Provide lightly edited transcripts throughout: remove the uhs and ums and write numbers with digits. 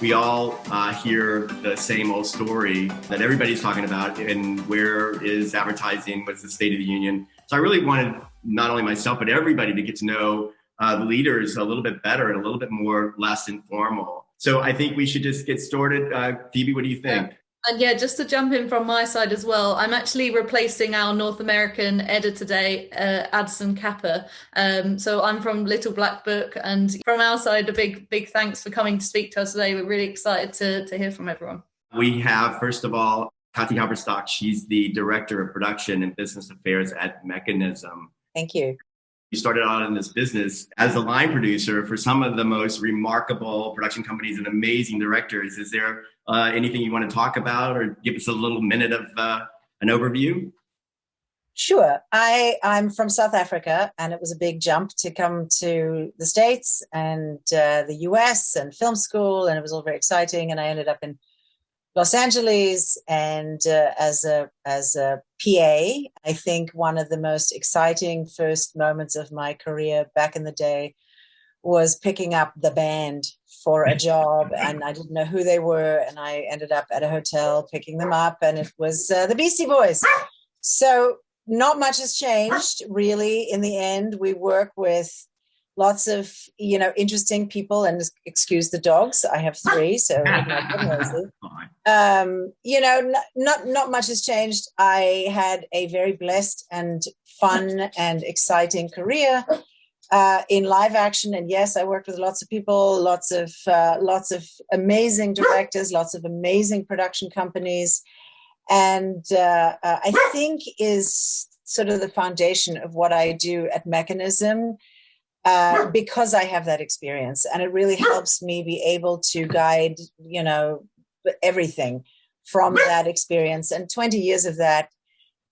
We all hear the same old story that everybody's talking about, and where is advertising? What's the state of the union? So I really wanted not only myself, but everybody to get to know the leaders a little bit better and a little bit more less informal. So I think we should just get started. Phoebe, what do you think? And yeah, just to jump in from my side as well, I'm actually replacing our North American editor today, Adson Kappa. So I'm from Little Black Book, and from our side, a big thanks for coming to speak to us today. We're really excited to hear from everyone. We have, first of all, Kati Haberstock. She's the Director of Production and Business Affairs at Mekanism. Thank you. You started out in this business as a line producer for some of the most remarkable production companies and amazing directors. Is there anything you want to talk about or give us a little minute of an overview? Sure. I'm from South Africa, and it was a big jump to come to the States and the US and film school, and it was all very exciting. And I ended up in Los Angeles, and as a PA, I think one of the most exciting first moments of my career back in the day was picking up the band for a job, and I didn't know who they were, and I ended up at a hotel picking them up, and it was the Beastie Boys. So not much has changed, really. In the end, we work with lots of, interesting people, and excuse the dogs. I have 3, so not much has changed. I had a very blessed and fun and exciting career in live action, and yes, I worked with lots of people, lots of amazing directors, lots of amazing production companies, and I think is sort of the foundation of what I do at Mekanism. Because I have that experience, and it really helps me be able to guide, everything from that experience. And 20 years of that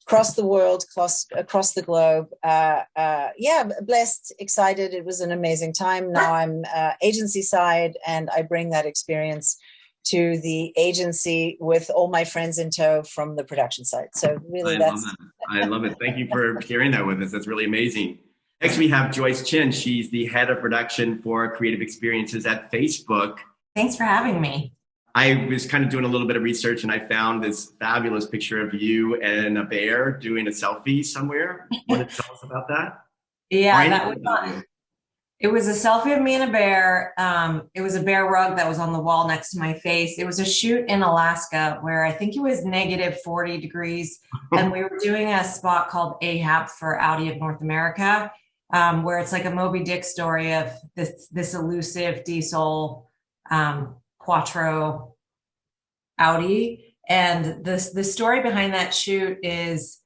across the world, across the globe. Blessed, excited. It was an amazing time. Now I'm agency side, and I bring that experience to the agency with all my friends in tow from the production side. So really, I love it. Thank you for sharing that with us. That's really amazing. Next, we have Joyce Chin. She's the head of production for creative experiences at Facebook. Thanks for having me. I was kind of doing a little bit of research, and I found this fabulous picture of you and a bear doing a selfie somewhere. Want to tell us about that? Yeah, that was fun. It was a selfie of me and a bear. It was a bear rug that was on the wall next to my face. It was a shoot in Alaska where I think it was negative 40 degrees. And we were doing a spot called Ahab for Audi of North America. Where it's like a Moby Dick story of this elusive diesel Quattro Audi. And the story behind that shoot is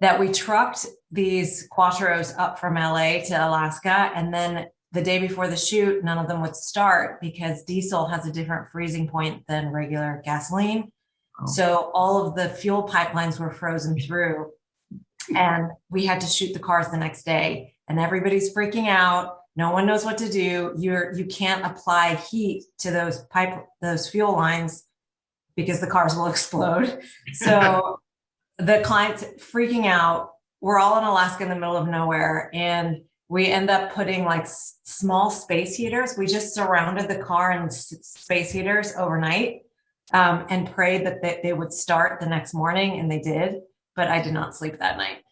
that we trucked these Quattros up from LA to Alaska, and then the day before the shoot, none of them would start because diesel has a different freezing point than regular gasoline. Oh. So all of the fuel pipelines were frozen through, and we had to shoot the cars the next day. And everybody's freaking out. No one knows what to do. You can't apply heat to those fuel lines because the cars will explode. So the client's freaking out. We're all in Alaska in the middle of nowhere, and we end up putting like small space heaters. We just surrounded the car in space heaters overnight and prayed that they would start the next morning, and they did. But I did not sleep that night.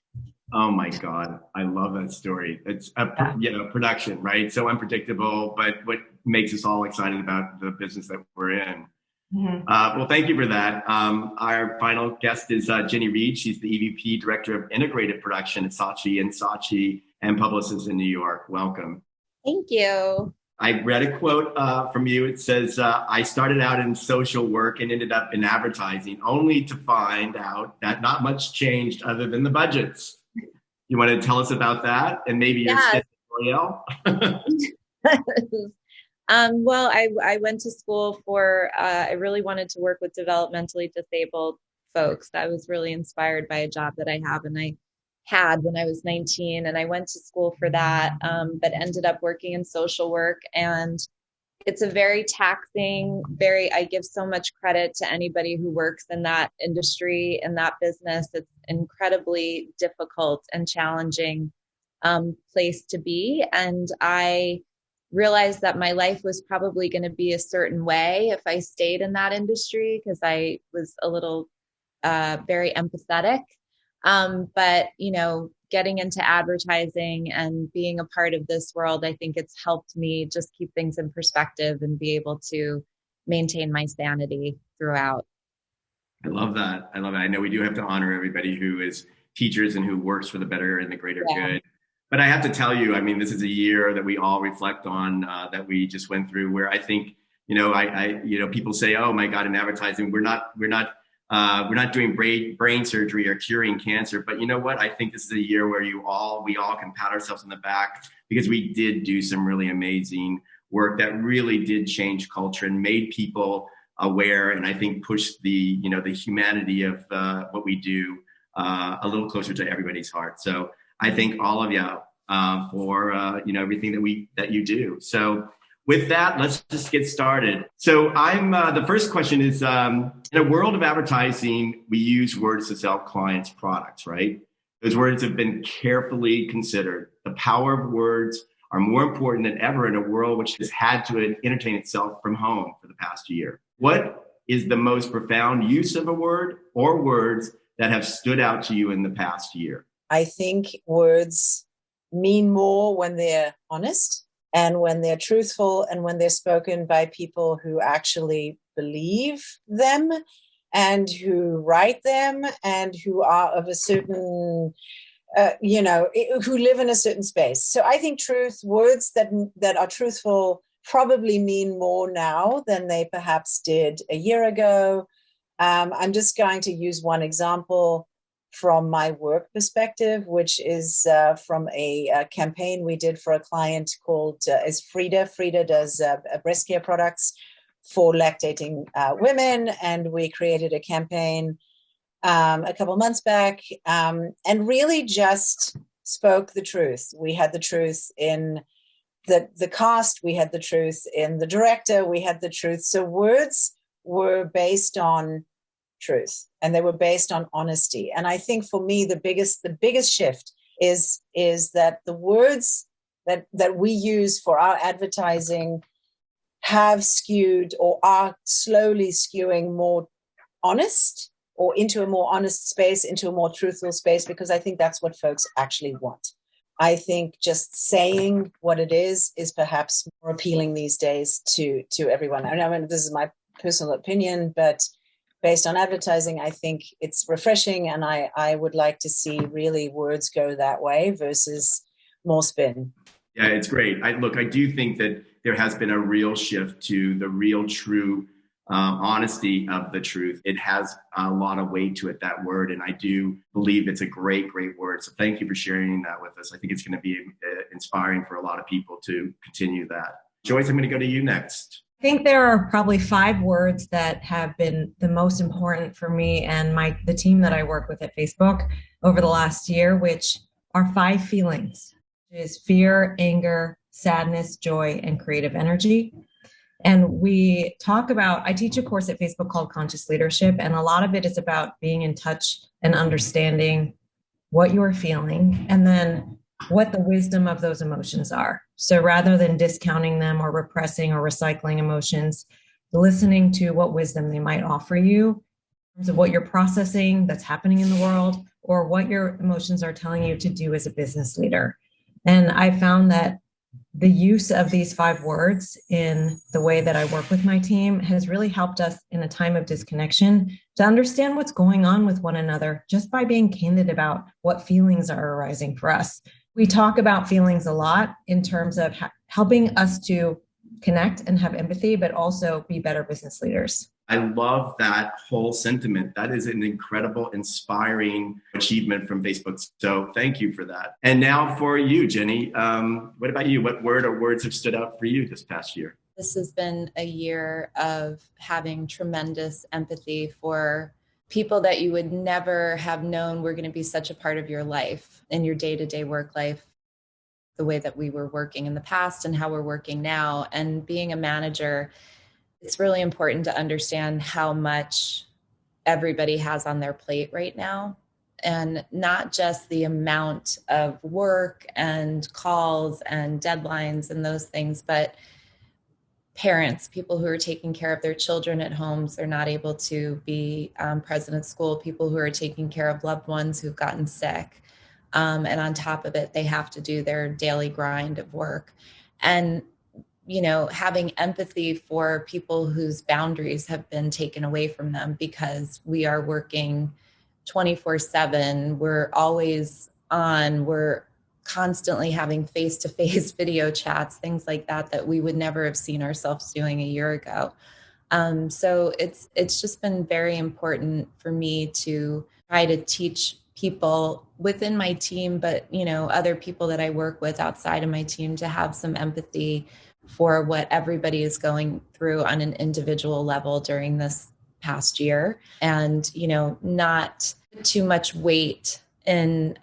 Oh my God. I love that story. It's production, right? So unpredictable, but what makes us all excited about the business that we're in. Mm-hmm. Well, thank you for that. Our final guest is Jenny Reed. She's the EVP Director of Integrated Production at Saatchi Saatchi and Publicis in New York. Welcome. Thank you. I read a quote from you. It says, I started out in social work and ended up in advertising, only to find out that not much changed other than the budgets. You want to tell us about that and maybe your stint at L'Oreal? Well, I went to school for, I really wanted to work with developmentally disabled folks. I was really inspired by a job that I have and I had when I was 19, and I went to school for that, but ended up working in social work. And it's a very taxing, I give so much credit to anybody who works in that industry, in that business. It's incredibly difficult and challenging place to be. And I realized that my life was probably going to be a certain way if I stayed in that industry, because I was a little very empathetic. But, getting into advertising and being a part of this world, I think it's helped me just keep things in perspective and be able to maintain my sanity throughout. I love that. I love it. I know we do have to honor everybody who is teachers and who works for the better and the greater good. But I have to tell you, I mean, this is a year that we all reflect on, that we just went through, where I think, people say, oh my God, in advertising, we're not doing brain surgery or curing cancer. But you know what? I think this is a year where we all can pat ourselves on the back, because we did do some really amazing work that really did change culture and made people aware, and I think pushed the humanity of what we do a little closer to everybody's heart. So I thank all of you for everything that you do. So with that, let's just get started. So the first question is, in a world of advertising, we use words to sell clients' products, right? Those words have been carefully considered. The power of words are more important than ever in a world which has had to entertain itself from home for the past year. What is the most profound use of a word or words that have stood out to you in the past year? I think words mean more when they're honest and when they're truthful and when they're spoken by people who actually believe them and who write them and who are of a certain, who live in a certain space. So I think words that are truthful probably mean more now than they perhaps did a year ago. I'm just going to use one example from my work perspective, which is from a campaign we did for a client called is Frida. Frida does breast care products for lactating women, and we created a campaign a couple of months back and really just spoke the truth. We had the truth in the cast, we had the truth in the director, we had the truth. So words were based on truth and they were based on honesty. And I think for me, the biggest shift is that the words that we use for our advertising have skewed or are slowly skewing more honest, or into a more honest space, into a more truthful space, because I think that's what folks actually want. I think just saying what it is perhaps more appealing these days to everyone. I mean, this is my personal opinion, but based on advertising, I think it's refreshing, and I would like to see really words go that way versus more spin. Yeah, it's great. I do think that there has been a real shift to the real true honesty of the truth. It has a lot of weight to it, that word. And I do believe it's a great, great word. So thank you for sharing that with us. I think it's going to be inspiring for a lot of people to continue that. Joyce, I'm going to go to you next. I think there are probably 5 words that have been the most important for me and the team that I work with at Facebook over the last year, which are 5 feelings. It is fear, anger, sadness, joy, and creative energy. And I teach a course at Facebook called Conscious Leadership, and a lot of it is about being in touch and understanding what you're feeling and then what the wisdom of those emotions are. So rather than discounting them or repressing or recycling emotions, listening to what wisdom they might offer you in terms of what you're processing that's happening in the world, or what your emotions are telling you to do as a business leader. And I found that the use of these 5 words in the way that I work with my team has really helped us in a time of disconnection to understand what's going on with one another just by being candid about what feelings are arising for us. We talk about feelings a lot in terms of helping us to connect and have empathy, but also be better business leaders. I love that whole sentiment. That is an incredible, inspiring achievement from Facebook. So thank you for that. And now for you, Jenny, what about you? What word or words have stood out for you this past year? This has been a year of having tremendous empathy for people that you would never have known were going to be such a part of your life, in your day-to-day work life, the way that we were working in the past and how we're working now. And being a manager, it's really important to understand how much everybody has on their plate right now. and not just the amount of work and calls and deadlines and those things, but parents, people who are taking care of their children at homes, they're not able to be present at school, people who are taking care of loved ones who've gotten sick. And on top of it, they have to do their daily grind of work. And, you know, having empathy for people whose boundaries have been taken away from them because we are working 24/7. We're always on. We're constantly having face-to-face video chats, things like that, that we would never have seen ourselves doing a year ago. So it's just been very important for me to try to teach people within my team, but, you know, other people that I work with outside of my team to have some empathy for what everybody is going through on an individual level during this past year, and, you know, not too much weight in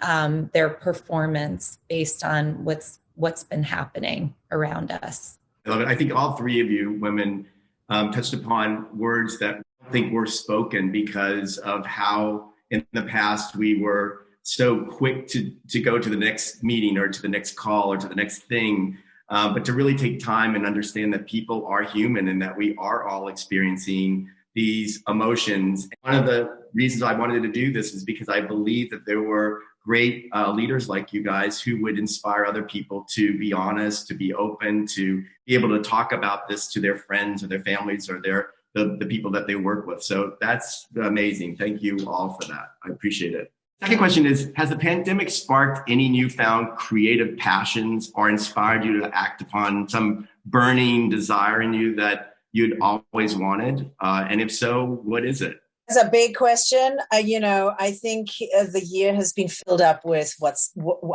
their performance based on what's been happening around us. I love it. I think all three of you women touched upon words that I think were spoken because of how in the past we were so quick to go to the next meeting or to the next call or to the next thing, but to really take time and understand that people are human and that we are all experiencing these emotions. One of the reasons I wanted to do this is because I believe that there were great leaders like you guys who would inspire other people to be honest, to be open, to be able to talk about this to their friends or their families or the people that they work with. So that's amazing. Thank you all for that. I appreciate it. Second question is, has the pandemic sparked any newfound creative passions or inspired you to act upon some burning desire in you that you'd always wanted? And if so, what is it? It's a big question. You know, I think the year has been filled up with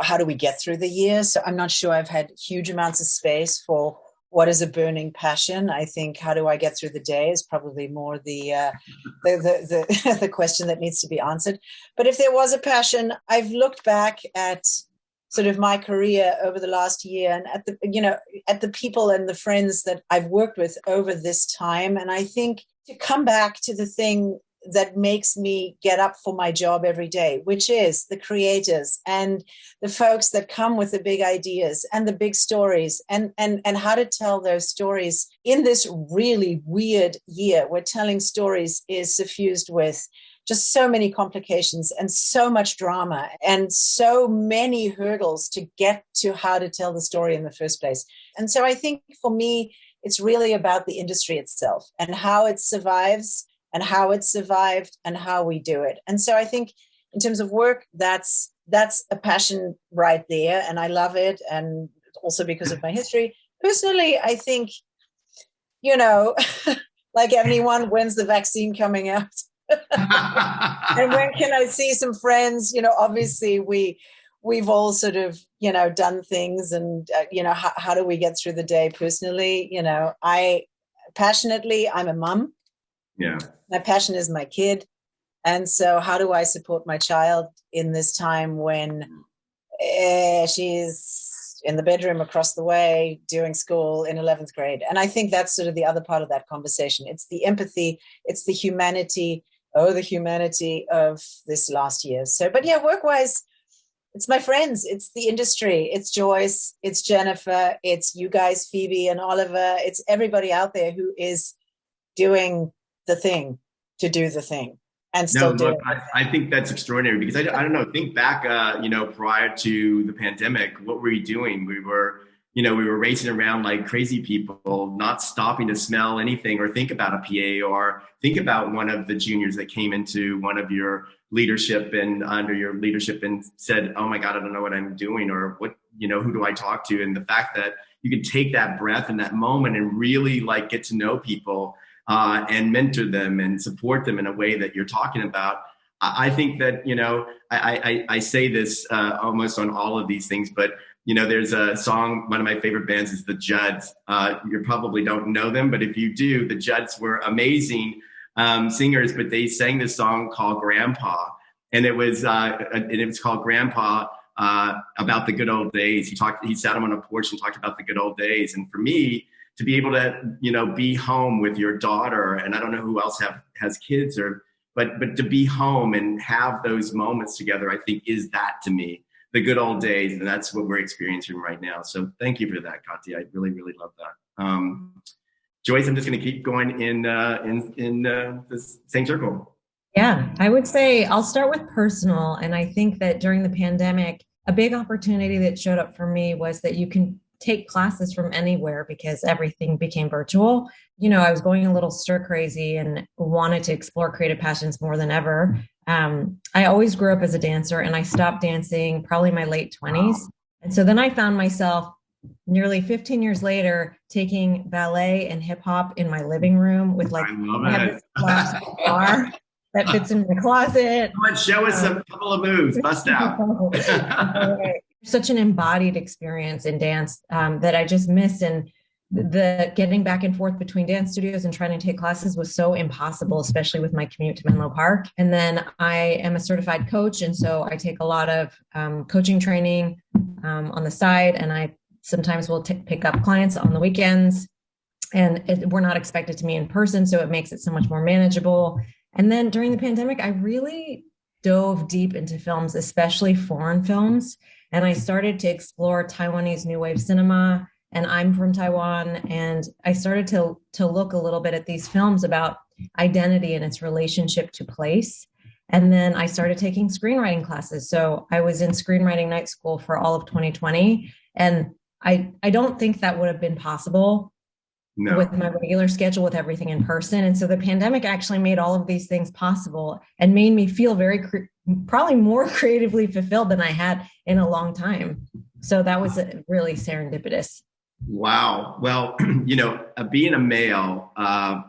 how do we get through the year? So I'm not sure I've had huge amounts of space for what is a burning passion. I think how do I get through the day is probably more the the question that needs to be answered. But if there was a passion, I've looked back at sort of my career over the last year and at the people and the friends that I've worked with over this time. And I think to come back to the thing that makes me get up for my job every day, which is the creators and the folks that come with the big ideas and the big stories and how to tell those stories in this really weird year where telling stories is suffused with just so many complications and so much drama and so many hurdles to get to how to tell the story in the first place. And so I think for me, it's really about the industry itself and how it survives and how it survived and how we do it. And so I think in terms of work, that's a passion right there. And I love it. And also because of my history. Personally, I think, you know, like anyone, when's the vaccine coming out? And when can I see some friends? You know, obviously we've all sort of, you know, done things and, you know, how do we get through the day personally? You know, I'm a mom. Yeah. My passion is my kid. And so how do I support my child in this time when she's in the bedroom across the way doing school in 11th grade? And I think that's sort of the other part of that conversation. It's the empathy, it's the humanity of this last year. So, but yeah, work-wise, it's my friends, it's the industry, it's Joyce, it's Jennifer, it's you guys, Phoebe and Oliver, it's everybody out there who is doing the thing to do the thing and still do it. I think that's extraordinary because I don't know, think back, prior to the pandemic, what were you doing? We were racing around like crazy people, not stopping to smell anything or think about a PA or think about one of the juniors that came into one of your leadership and under your leadership and said, oh my God, I don't know what I'm doing or what, who do I talk to? And the fact that you could take that breath in that moment and really like get to know people and mentor them and support them in a way that you're talking about. I think that, I say this almost on all of these things, but, there's a song, one of my favorite bands is the Judds. You probably don't know them, but if you do, the Judds were amazing singers, but they sang this song called Grandpa. And it was called Grandpa about the good old days. He sat him on a porch and talked about the good old days. And for me, to be able to, be home with your daughter, and I don't know who else has kids, but to be home and have those moments together, I think is that to me, the good old days. And that's what we're experiencing right now. So thank you for that, Kati. I really, really love that. Joyce, I'm just going to keep going in the same circle. Yeah, I would say I'll start with personal. And I think that during the pandemic, a big opportunity that showed up for me was that you can take classes from anywhere because everything became virtual. I was going a little stir crazy and wanted to explore creative passions more than ever. I always grew up as a dancer, and I stopped dancing probably my late 20s. And so then I found myself nearly 15 years later taking ballet and hip hop in my living room with I have this collapsible bar that fits in my closet. Come on, show us a couple of moves. Bust out. Such an embodied experience in dance that I just missed. And the getting back and forth between dance studios and trying to take classes was so impossible, especially with my commute to Menlo Park. And then I am a certified coach. And so I take a lot of coaching training on the side. And I sometimes will pick up clients on the weekends. And we're not expected to meet in person. So it makes it so much more manageable. And then during the pandemic, I really dove deep into films, especially foreign films. And I started to explore Taiwanese New Wave cinema. And I'm from Taiwan. And I started to look a little bit at these films about identity and its relationship to place. And then I started taking screenwriting classes. So I was in screenwriting night school for all of 2020. And I don't think that would have been possible with my regular schedule, with everything in person. And so the pandemic actually made all of these things possible and made me feel probably more creatively fulfilled than I had in a long time. So that was really serendipitous. Wow. Well, being a male,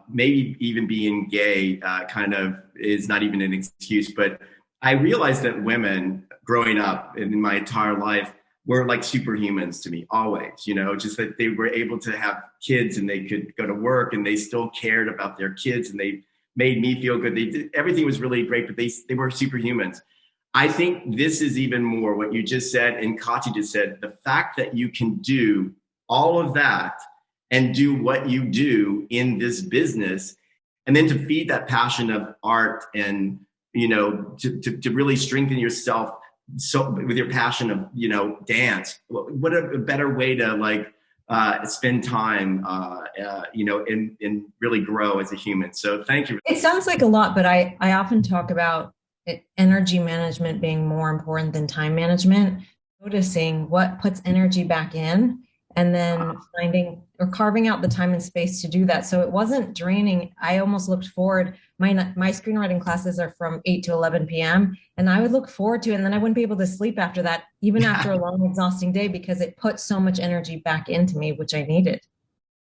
maybe even being gay kind of is not even an excuse, but I realized that women growing up in my entire life were like superhumans to me always, just that they were able to have kids and they could go to work and they still cared about their kids and they made me feel good. Everything was really great, but they were superhumans. I think this is even more what you just said and Kati just said, the fact that you can do all of that and do what you do in this business and then to feed that passion of art and, to really strengthen yourself so with your passion of, dance, what a better way to spend time, and really grow as a human. So thank you. It sounds like a lot, but I often talk about energy management being more important than time management, noticing what puts energy back in and then finding or carving out the time and space to do that. So it wasn't draining. I almost looked forward. My screenwriting classes are from 8 to 11 p.m. And I would look forward to it. And then I wouldn't be able to sleep after that, even after a long, exhausting day, because it put so much energy back into me, which I needed.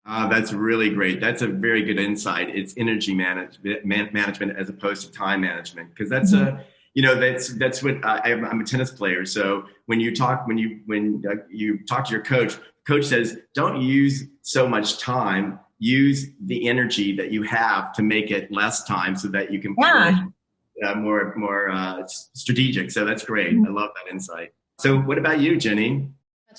That's really great. That's a very good insight. It's energy management as opposed to time management, because that's that's what I'm a tennis player. So when you talk to your coach says, don't use so much time, use the energy that you have to make it less time so that you can play more strategic. So that's great. I love that insight. So what about you, Jenny?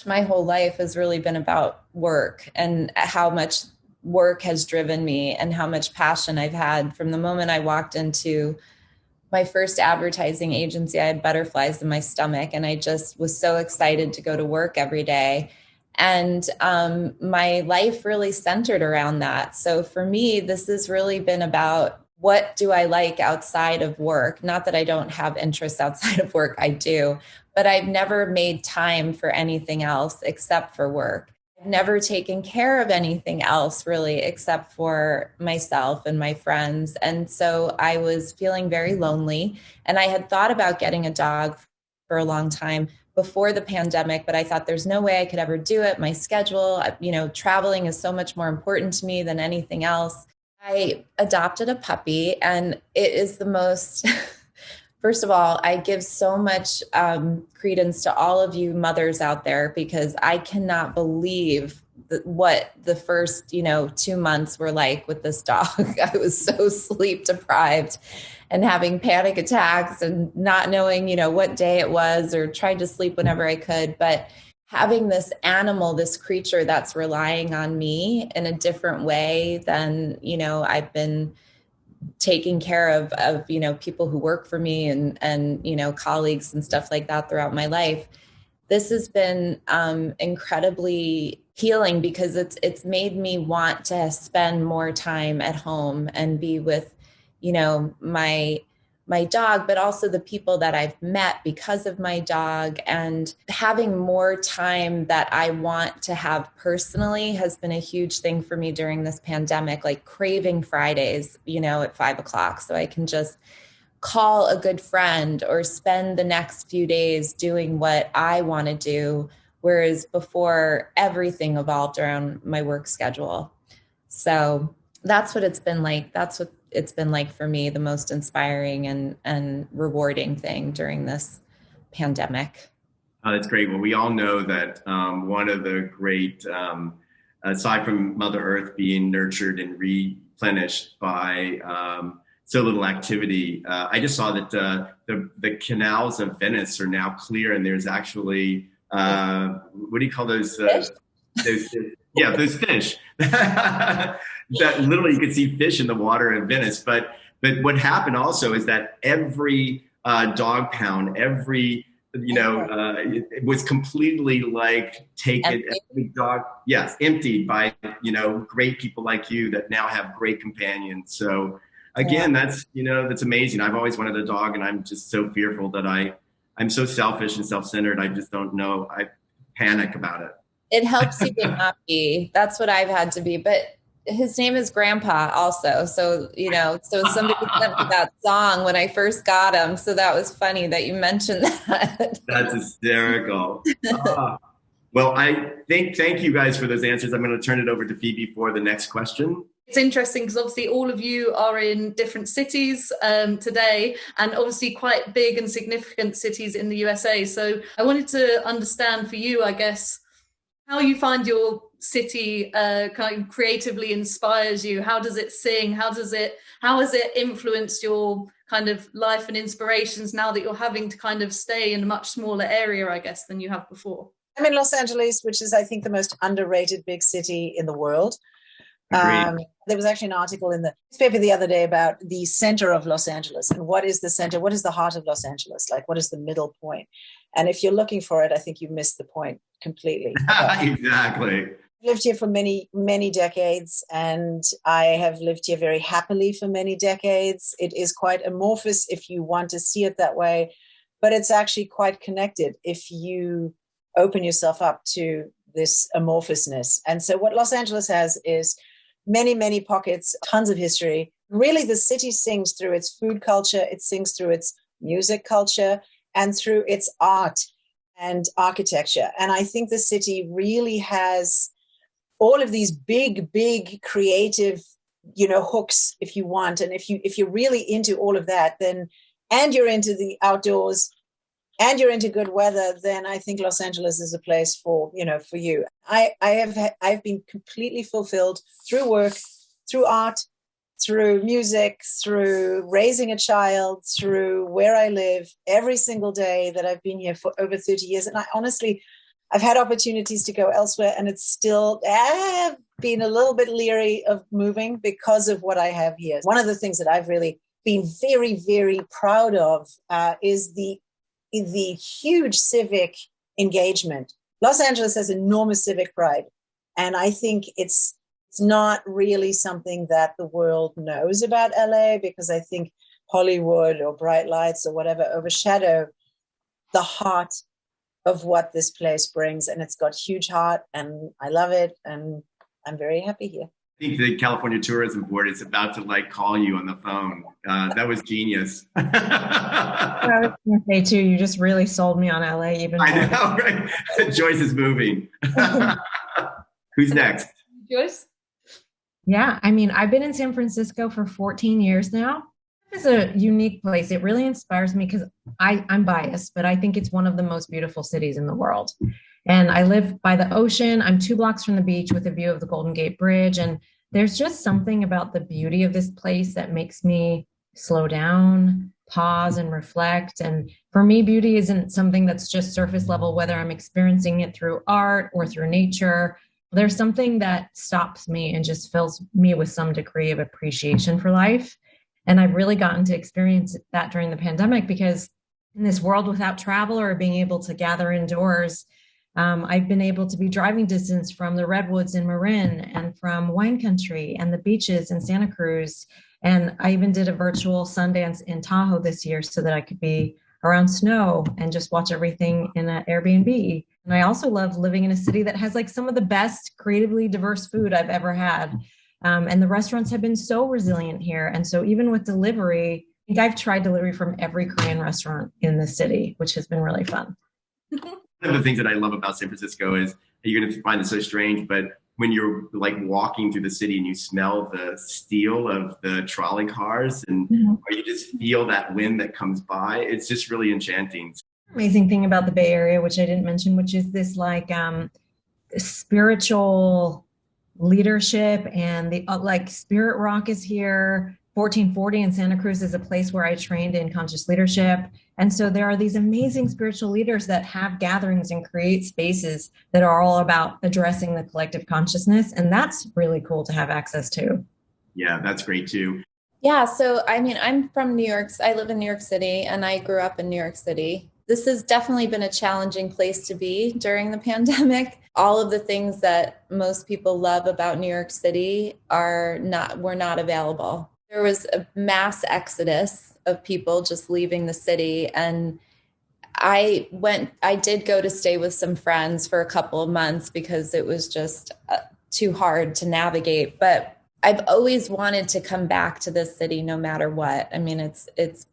My whole life has really been about work and how much work has driven me and how much passion I've had from the moment I walked into my first advertising agency. I had butterflies in my stomach and I just was so excited to go to work every day. And my life really centered around that. So for me, this has really been about what do I like outside of work? Not that I don't have interests outside of work, I do, but I've never made time for anything else except for work. I've never taken care of anything else really except for myself and my friends. And so I was feeling very lonely, and I had thought about getting a dog for a long time before the pandemic, but I thought there's no way I could ever do it. My schedule, traveling is so much more important to me than anything else. I adopted a puppy, and it is the most, first of all, I give so much credence to all of you mothers out there, because I cannot believe what the first, 2 months were like with this dog. I was so sleep deprived and having panic attacks and not knowing, what day it was, or trying to sleep whenever I could. But having this animal, this creature that's relying on me in a different way than, I've been taking care of, you know, people who work for me and, you know, colleagues and stuff like that throughout my life. This has been incredibly healing because it's made me want to spend more time at home and be with, you know, my dog, but also the people that I've met because of my dog, and having more time that I want to have personally has been a huge thing for me during this pandemic, like craving Fridays, you know, at 5:00. So I can just call a good friend or spend the next few days doing what I want to do. Whereas before, everything evolved around my work schedule. So that's what it's been like. That's what it's been like for me, the most inspiring and rewarding thing during this pandemic. Oh, that's great. Well, we all know that one of the great, aside from Mother Earth being nurtured and replenished by so little activity, I just saw that the canals of Venice are now clear, and there's actually what do you call those? Those fish. That literally you could see fish in the water in Venice. But what happened also is that every dog pound, every it was completely like taken, every dog, emptied by great people like you that now have great companions. So again, that's amazing. I've always wanted a dog, and I'm just so fearful that I'm so selfish and self-centered. I just don't know. I panic about it. It helps you to not be. That's what I've had to be. But his name is Grandpa also. So, so somebody sent me that song when I first got him. So that was funny that you mentioned that. That's hysterical. Well, thank you guys for those answers. I'm going to turn it over to Phoebe for the next question. It's interesting because obviously all of you are in different cities today, and obviously quite big and significant cities in the USA. So I wanted to understand for you, I guess, how you find your city kind of creatively inspires you. How does it sing? How has it influenced your kind of life and inspirations now that you're having to kind of stay in a much smaller area, I guess, than you have before? I'm in Los Angeles, which is, I think, the most underrated big city in the world. There was actually an article in the newspaper the other day about the center of Los Angeles and what is the center, what is the heart of Los Angeles, like what is the middle point? And if you're looking for it, I think you missed the point completely. Exactly. I've lived here for many, many decades, and I have lived here very happily for many decades. It is quite amorphous if you want to see it that way, but it's actually quite connected if you open yourself up to this amorphousness. And so what Los Angeles has is many, many pockets, tons of history. Really, the city sings through its food culture, it sings through its music culture, and through its art and architecture. And I think the city really has all of these big, big creative, hooks, if you want. And if you're really into all of that, then, and you're into the outdoors, and you're into good weather, then I think Los Angeles is a place for you. I've been completely fulfilled through work, through art, through music, through raising a child, through where I live every single day that I've been here for over 30 years. And I've had opportunities to go elsewhere, and it's still been a little bit leery of moving because of what I have here. One of the things that I've really been very, very proud of is the huge civic engagement. Los Angeles has enormous civic pride. And I think it's not really something that the world knows about LA, because I think Hollywood or bright lights or whatever overshadow the heart of what this place brings. And it's got huge heart, and I love it. And I'm very happy here. I think the California Tourism Board is about to call you on the phone. That was genius. I was going to say too, you just really sold me on LA even more. I know, right? Joyce is moving. Who's next? Joyce? Yeah, I mean, I've been in San Francisco for 14 years now. It's a unique place. It really inspires me because I'm biased, but I think it's one of the most beautiful cities in the world. And I live by the ocean. I'm 2 blocks from the beach with a view of the Golden Gate Bridge. And there's just something about the beauty of this place that makes me slow down, pause, and reflect. And for me, beauty isn't something that's just surface level, whether I'm experiencing it through art or through nature. There's something that stops me and just fills me with some degree of appreciation for life. And I've really gotten to experience that during the pandemic, because in this world without travel or being able to gather indoors, I've been able to be driving distance from the redwoods in Marin and from wine country and the beaches in Santa Cruz. And I even did a virtual Sundance in Tahoe this year so that I could be around snow and just watch everything in an Airbnb. And I also love living in a city that has like some of the best creatively diverse food I've ever had. And the restaurants have been so resilient here. And so even with delivery, I think I've tried delivery from every Korean restaurant in the city, which has been really fun. One of the things that I love about San Francisco is, you're going to find it so strange, but when you're like walking through the city and you smell the steel of the trolley cars and or you just feel that wind that comes by, it's just really enchanting. Amazing thing about the Bay Area, which I didn't mention, which is this like spiritual leadership, and the like Spirit Rock is here. 1440 in Santa Cruz is a place where I trained in conscious leadership. And so there are these amazing spiritual leaders that have gatherings and create spaces that are all about addressing the collective consciousness. And that's really cool to have access to. Yeah, that's great too. Yeah. So, I mean, I'm from New York. I live in New York City and I grew up in New York City. This has definitely been a challenging place to be during the pandemic. All of the things that most people love about New York City were not available. There was a mass exodus of people just leaving the city. And I did go to stay with some friends for a couple of months because it was just too hard to navigate. But I've always wanted to come back to this city no matter what. I mean, it's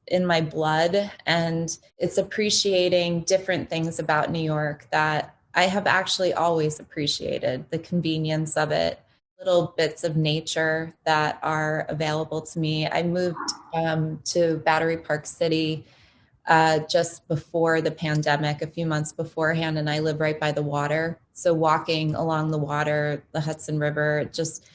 in my blood, and it's appreciating different things about New York that I have actually always appreciated. The convenience of it, little bits of nature that are available to me. I moved to Battery Park City just before the pandemic, a few months beforehand, and I live right by the water. So walking along the water, the Hudson River, just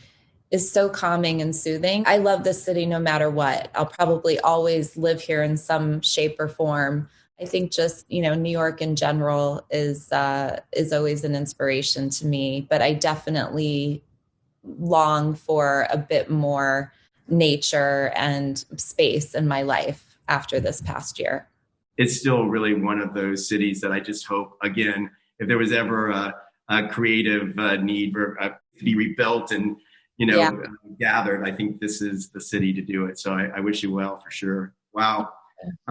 is so calming and soothing. I love this city no matter what. I'll probably always live here in some shape or form. I think just, New York in general is always an inspiration to me, but I definitely long for a bit more nature and space in my life after this past year. It's still really one of those cities that I just hope, again, if there was ever a creative need for to be rebuilt and gathered, I think this is the city to do it. So I wish you well for sure. Wow.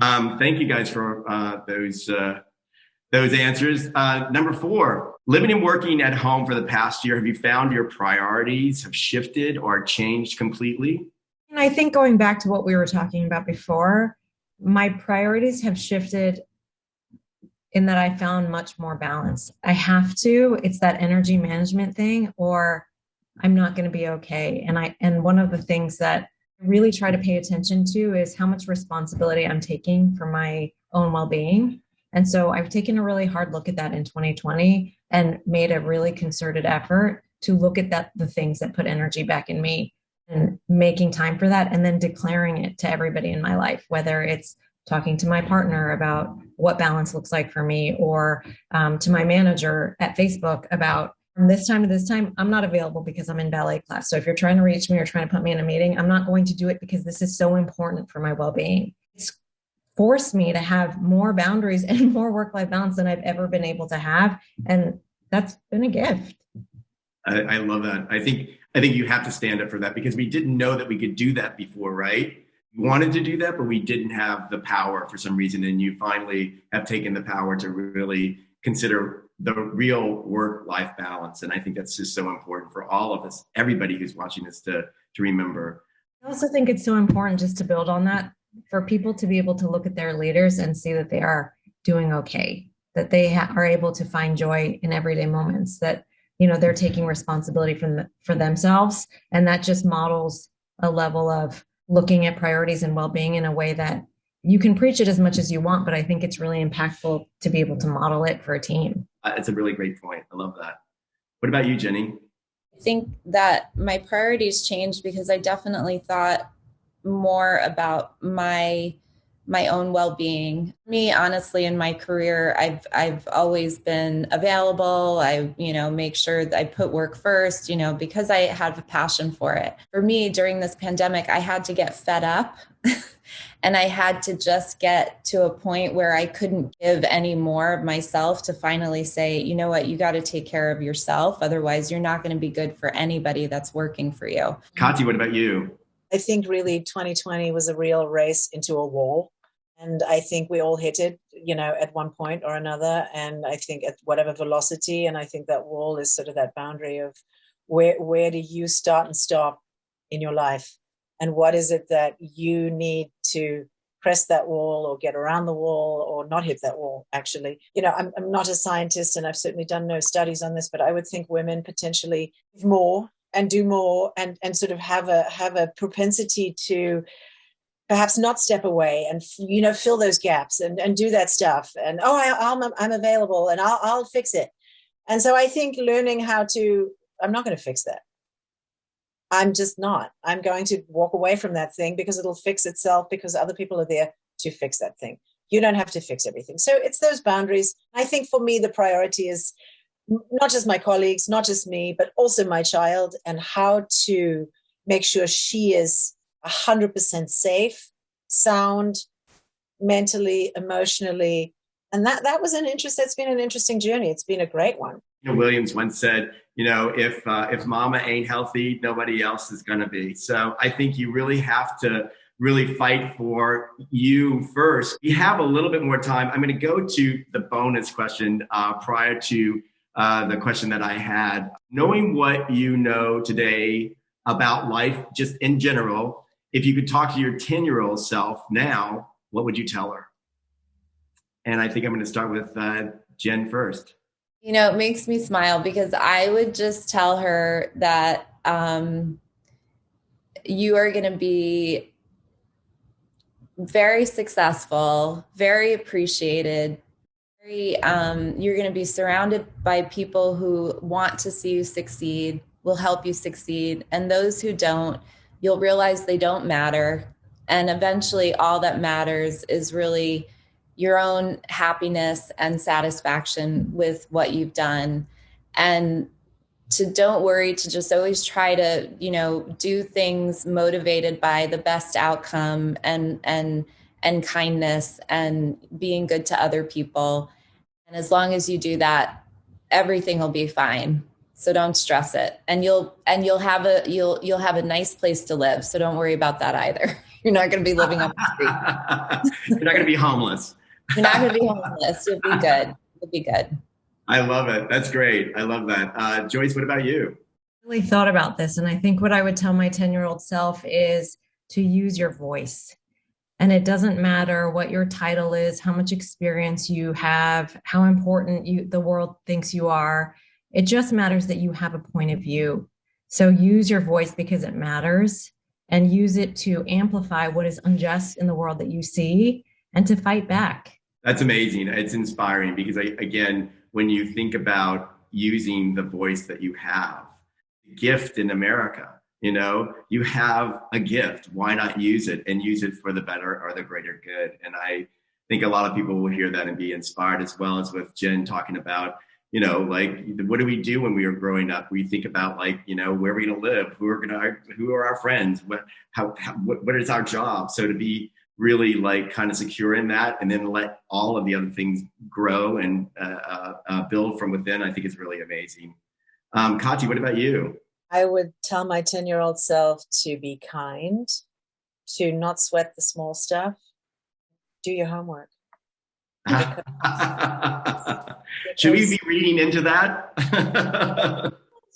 Thank you guys for those answers. Number 4, living and working at home for the past year. Have you found your priorities have shifted or changed completely? And I think going back to what we were talking about before, my priorities have shifted in that I found much more balance. I have to, it's that energy management thing, or I'm not going to be okay. And one of the things that I really try to pay attention to is how much responsibility I'm taking for my own well-being. And so I've taken a really hard look at that in 2020 and made a really concerted effort to look at the things that put energy back in me and making time for that, and then declaring it to everybody in my life, whether it's talking to my partner about what balance looks like for me, or to my manager at Facebook about from this time to this time, I'm not available because I'm in ballet class. So if you're trying to reach me or trying to put me in a meeting, I'm not going to do it because this is so important for my well-being. It's forced me to have more boundaries and more work-life balance than I've ever been able to have. And that's been a gift. I love that. I think you have to stand up for that, because we didn't know that we could do that before, right? We wanted to do that, but we didn't have the power for some reason. And you finally have taken the power to really consider the real work-life balance. And I think that's just so important for all of us, everybody who's watching this to remember. I also think it's so important, just to build on that, for people to be able to look at their leaders and see that they are doing okay, that they are able to find joy in everyday moments, that, they're taking responsibility for themselves. And that just models a level of looking at priorities and well-being in a way that you can preach it as much as you want, but I think it's really impactful to be able to model it for a team. It's a really great point. I love that. What about you, Jenny? I think that my priorities changed because I definitely thought more about my my own well-being. Me, honestly, in my career, I've always been available. I, make sure that I put work first, because I have a passion for it. For me, during this pandemic, I had to get fed up and I had to just get to a point where I couldn't give any more of myself to finally say, you know what, you got to take care of yourself. Otherwise, you're not going to be good for anybody that's working for you. Kati, what about you? I think really 2020 was a real race into a wall. And I think we all hit it, at one point or another. And I think at whatever velocity. And I think that wall is sort of that boundary of where do you start and stop in your life? And what is it that you need to press that wall or get around the wall or not hit that wall, actually? I'm not a scientist and I've certainly done no studies on this, but I would think women potentially more and do more and sort of have a propensity to perhaps not step away and, fill those gaps and do that stuff. And, I'm available and I'll fix it. And so I think learning I'm not going to fix that. I'm just not. I'm going to walk away from that thing because it'll fix itself because other people are there to fix that thing. You don't have to fix everything. So it's those boundaries. I think for me, the priority is not just my colleagues, not just me, but also my child and how to make sure she is 100% safe, sound, mentally, emotionally. And that's been an interesting journey. It's been a great one. Williams once said, if mama ain't healthy, nobody else is going to be. So I think you really have to really fight for you first. We have a little bit more time. I'm going to go to the bonus question prior to the question that I had. Knowing what you know today about life, just in general, if you could talk to your 10-year-old self now, what would you tell her? And I think I'm going to start with Jen first. It makes me smile because I would just tell her that you are going to be very successful, very appreciated. You're going to be surrounded by people who want to see you succeed, will help you succeed. And those who don't, you'll realize they don't matter. And eventually all that matters is really your own happiness and satisfaction with what you've done. And don't worry, to just always try to, do things motivated by the best outcome and kindness and being good to other people. And as long as you do that, everything will be fine. So don't stress it. And you'll have a nice place to live. So don't worry about that either. You're not going to be living on the street. You're not going to be homeless. You're not going to be homeless. You'll be good. You'll be good. I love it. That's great. I love that. Joyce, what about you? I really thought about this. And I think what I would tell my 10-year-old self is to use your voice. And it doesn't matter what your title is, how much experience you have, how important the world thinks you are. It just matters that you have a point of view. So use your voice because it matters and use it to amplify what is unjust in the world that you see and to fight back. That's amazing. It's inspiring because, again, when you think about using the voice that you have, gift in America, you have a gift. Why not use it and use it for the better or the greater good? And I think a lot of people will hear that and be inspired, as well as with Jen talking about, what do we do when we were growing up? We think about where are we going to live? Who are our friends? What is our job? So to be really kind of secure in that and then let all of the other things grow and build from within, I think is really amazing. Kati, what about you? I would tell my 10-year-old self to be kind, to not sweat the small stuff, do your homework. Should we be reading into that?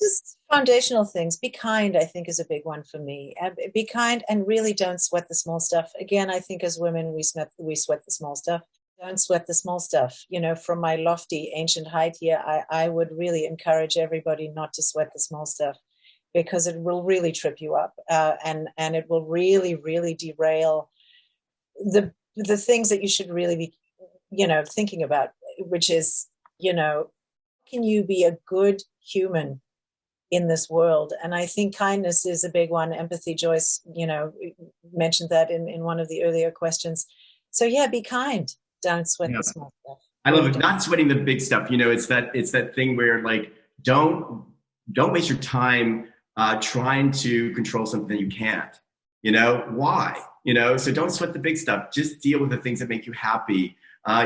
Just foundational things. Be kind, I think, is a big one for me. Be kind and really don't sweat the small stuff. Again, I think as women, we sweat the small stuff. Don't sweat the small stuff. From my lofty ancient height here, I would really encourage everybody not to sweat the small stuff because it will really trip you up and it will really, really derail the things that you should really be, thinking about, which is, can you be a good human in this world? And I think kindness is a big one. Empathy, Joyce, mentioned that in one of the earlier questions. So yeah, be kind. Don't sweat Yeah. the small stuff. I love it. Not sweating the big stuff. It's that thing where like, don't waste your time trying to control something that you can't. Why? So don't sweat the big stuff. Just deal with the things that make you happy.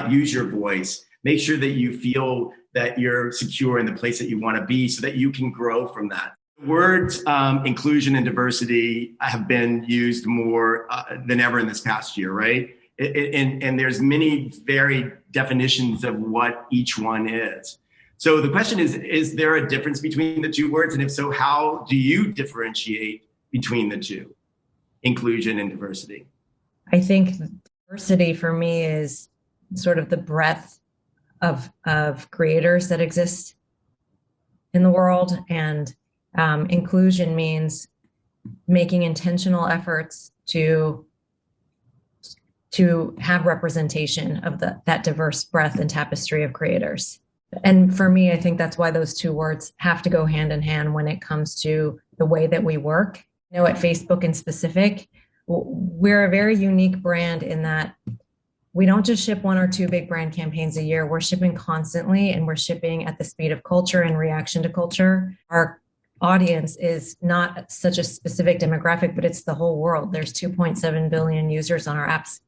Use your voice. Make sure that you feel that you're secure in the place that you want to be so that you can grow from that. Words inclusion and diversity have been used more than ever in this past year, right? And there's many varied definitions of what each one is. So the question is there a difference between the two words? And if so, how do you differentiate between the two, inclusion and diversity? I think diversity for me is sort of the breadth of creators that exist in the world. And inclusion means making intentional efforts to have representation of that diverse breadth and tapestry of creators. And for me, I think that's why those two words have to go hand in hand when it comes to the way that we work. At Facebook in specific, we're a very unique brand in that we don't just ship one or two big brand campaigns a year. We're shipping constantly, and we're shipping at the speed of culture and reaction to culture. Our audience is not such a specific demographic, but it's the whole world. There's 2.7 billion users on our apps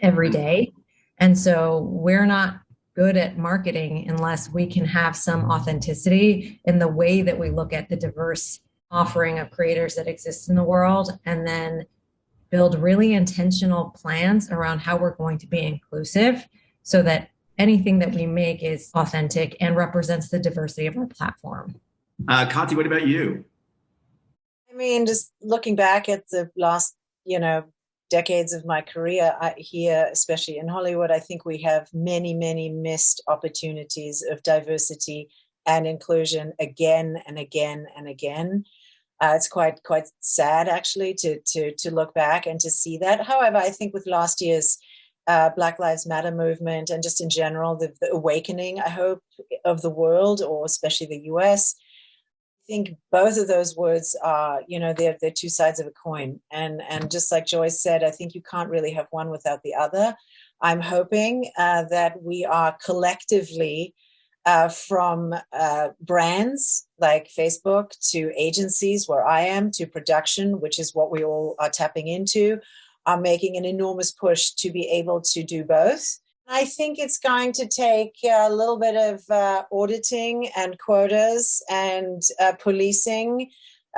every day. And so we're not good at marketing unless we can have some authenticity in the way that we look at the diverse offering of creators that exist in the world, and then build really intentional plans around how we're going to be inclusive so that anything that we make is authentic and represents the diversity of our platform. Kati, what about you? I mean, just looking back at the last, decades of my career here, especially in Hollywood, I think we have many, many missed opportunities of diversity and inclusion again and again and again. It's quite sad, actually, to look back and to see that. However, I think with last year's Black Lives Matter movement and just in general, the awakening, I hope, of the world, or especially the US, I think both of those words are, they're two sides of a coin. And just like Joyce said, I think you can't really have one without the other. I'm hoping that we are collectively from brands like Facebook to agencies where I am to production, which is what we all are tapping into, are making an enormous push to be able to do both. I think it's going to take a little bit of auditing and quotas and policing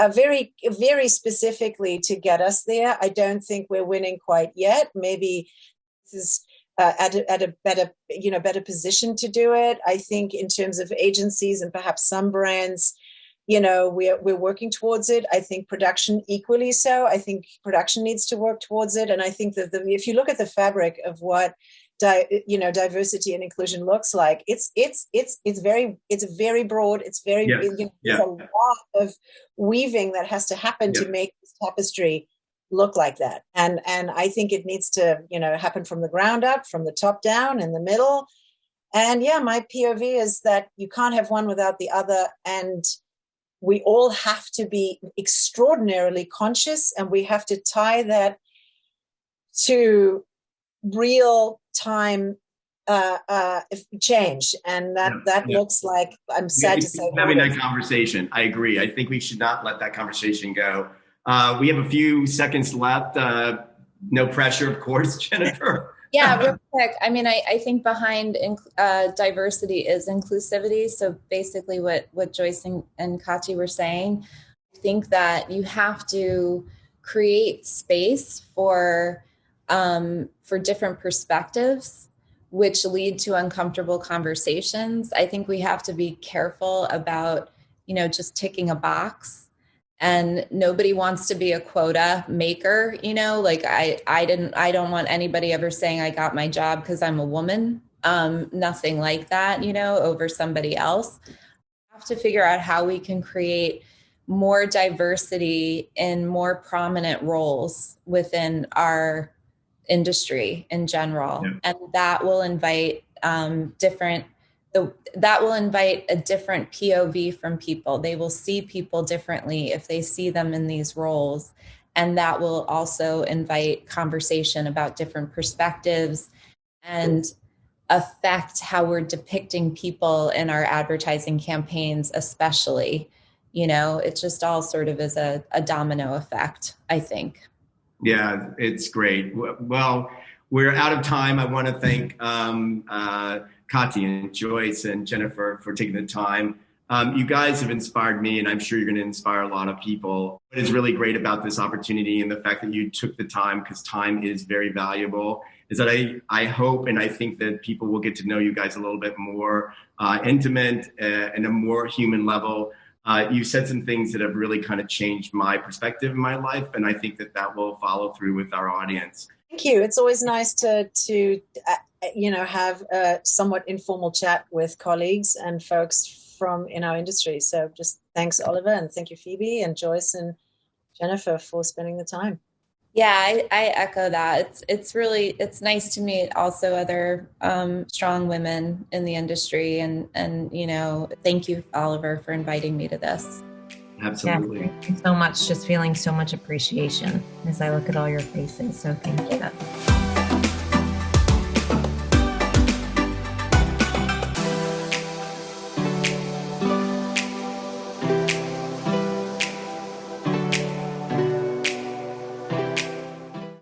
very, very specifically to get us there. I don't think we're winning quite yet. Maybe this is at a better position to do it. I think in terms of agencies and perhaps some brands, we're working towards it. I think production equally so. I think production needs to work towards it. And I think that if you look at the fabric of what diversity and inclusion looks like, it's very broad. It's very there's a lot of weaving that has to happen to make this tapestry look like that. And I think it needs to, happen from the ground up, from the top down, in the middle. And my POV is that you can't have one without the other. And we all have to be extraordinarily conscious, and we have to tie that to real time change. And that looks like, I'm sad to say, having that conversation. I agree. I think we should not let that conversation go. We have a few seconds left. No pressure, of course, Jennifer. Yeah, real quick. I mean, I think behind diversity is inclusivity. So basically what Joyce and Kati were saying, I think that you have to create space for different perspectives, which lead to uncomfortable conversations. I think we have to be careful about, just ticking a box. And nobody wants to be a quota maker, like I don't want anybody ever saying I got my job because I'm a woman. Nothing like that, over somebody else. We have to figure out how we can create more diversity in more prominent roles within our industry in general. Yeah. And that will invite that will invite a different POV from people. They will see people differently if they see them in these roles. And that will also invite conversation about different perspectives and affect how we're depicting people in our advertising campaigns, especially. It just all sort of is a domino effect, I think. Yeah, it's great. Well, we're out of time. I want to thank Kati and Joyce and Jennifer for taking the time. You guys have inspired me, and I'm sure you're going to inspire a lot of people. What is really great about this opportunity and the fact that you took the time, because time is very valuable, is that I hope and I think that people will get to know you guys a little bit more intimate and a more human level. You said some things that have really kind of changed my perspective in my life, and I think that will follow through with our audience. Thank you. It's always nice to have a somewhat informal chat with colleagues and folks from in our industry. So just thanks, Oliver, and thank you, Phoebe and Joyce and Jennifer, for spending the time. Yeah, I echo that. It's nice to meet also other strong women in the industry, and thank you, Oliver, for inviting me to this. Absolutely. Yeah, thank you so much. Just feeling so much appreciation as I look at all your faces. So thank you.